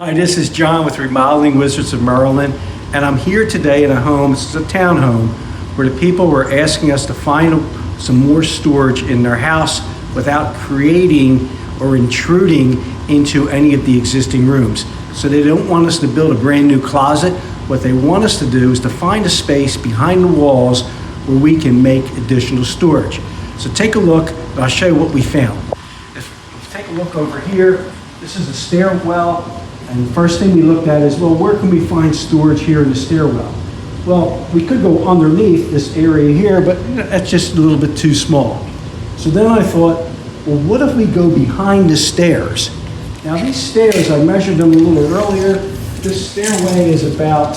Hi, this is John with Remodeling Wizards of Maryland, and I'm here today in a home. This is a townhome where the people were asking us to find some more storage in their house without creating or intruding into any of the existing rooms. So they don't want us to build a brand new closet. What they want us to do is to find a space behind the walls where we can make additional storage. So take a look, and I'll show you what we found. If you take a look over here, this is a stairwell, and the first thing we looked at is, well, where can we find storage here in the stairwell? Well, we could go underneath this area here, but that's just a little bit too small. So then I thought, well, what if we go behind the stairs? Now these stairs, I measured them a little earlier. This stairway is about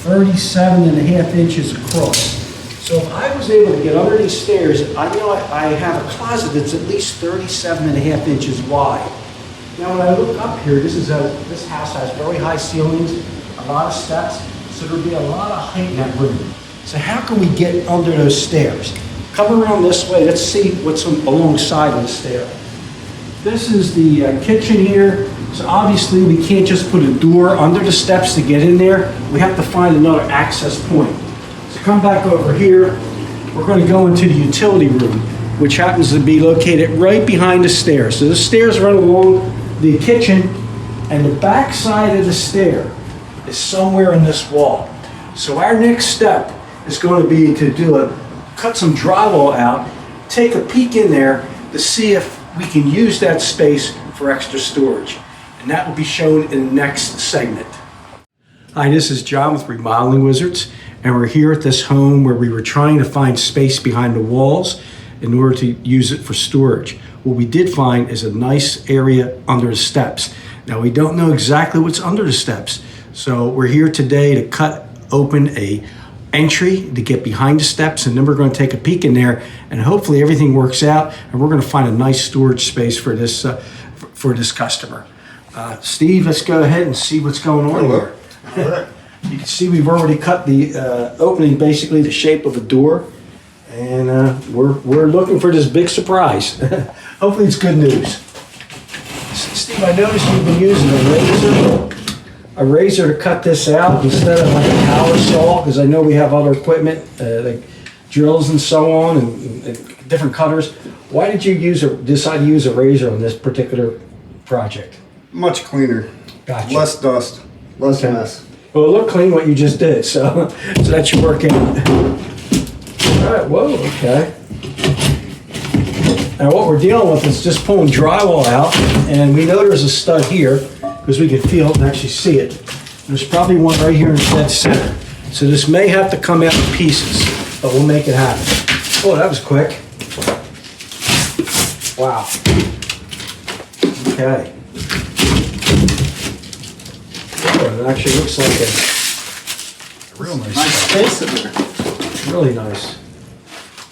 37.5 inches across. So if I was able to get under these stairs, I know I have a closet that's at least 37.5 inches wide. Now when I look up here, this house has very high ceilings, a lot of steps, so there'll be a lot of height in that room. So how can we get under those stairs? Come around this way, let's see what's alongside of the stair. This is the kitchen here. So obviously we can't just put a door under the steps to get in there. We have to find another access point. So come back over here. We're going to go into the utility room, which happens to be located right behind the stairs. So the stairs run along the kitchen, and the back side of the stair is somewhere in this wall. So our next step is going to be to cut some drywall out, take a peek in there to see if we can use that space for extra storage. And that will be shown in the next segment. Hi, this is John with Remodeling Wizards, and we're here at this home where we were trying to find space behind the walls in order to use it for storage. What we did find is a nice area under the steps. Now we don't know exactly what's under the steps, so we're here today to cut open a entry to get behind the steps, and then we're going to take a peek in there, and hopefully everything works out, and we're going to find a nice storage space for this customer. Steve, let's go ahead and see what's going on here. Right. You can see we've already cut the opening, basically the shape of a door, and we're looking for this big surprise. Hopefully it's good news. Steve, I noticed you've been using a razor to cut this out instead of like a power saw, because I know we have other equipment like drills and so on, and different cutters. Why did you decide to use a razor on this particular project? Much cleaner. Gotcha. Less dust. Less mess. Well, it looked clean what you just did, so that should work out. All right, whoa, okay. Now what we're dealing with is just pulling drywall out, and we know there's a stud here because we can feel it and actually see it. There's probably one right here in the dead center. So this may have to come out in pieces, but we'll make it happen. Oh, that was quick. Wow. Okay. Oh, it actually looks like a real nice space in there. Really nice.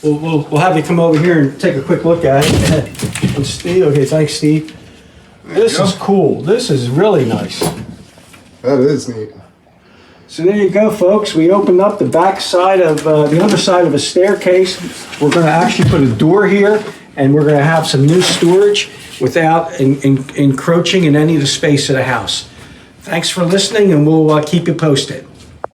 We'll have you come over here and take a quick look at it. And Steve, okay, thanks, Steve. This is cool. This is really nice. That is neat. So there you go, folks. We opened up the back side of the underside of a staircase. We're going to actually put a door here, and we're going to have some new storage without encroaching in any of the space of the house. Thanks for listening, and we'll keep you posted.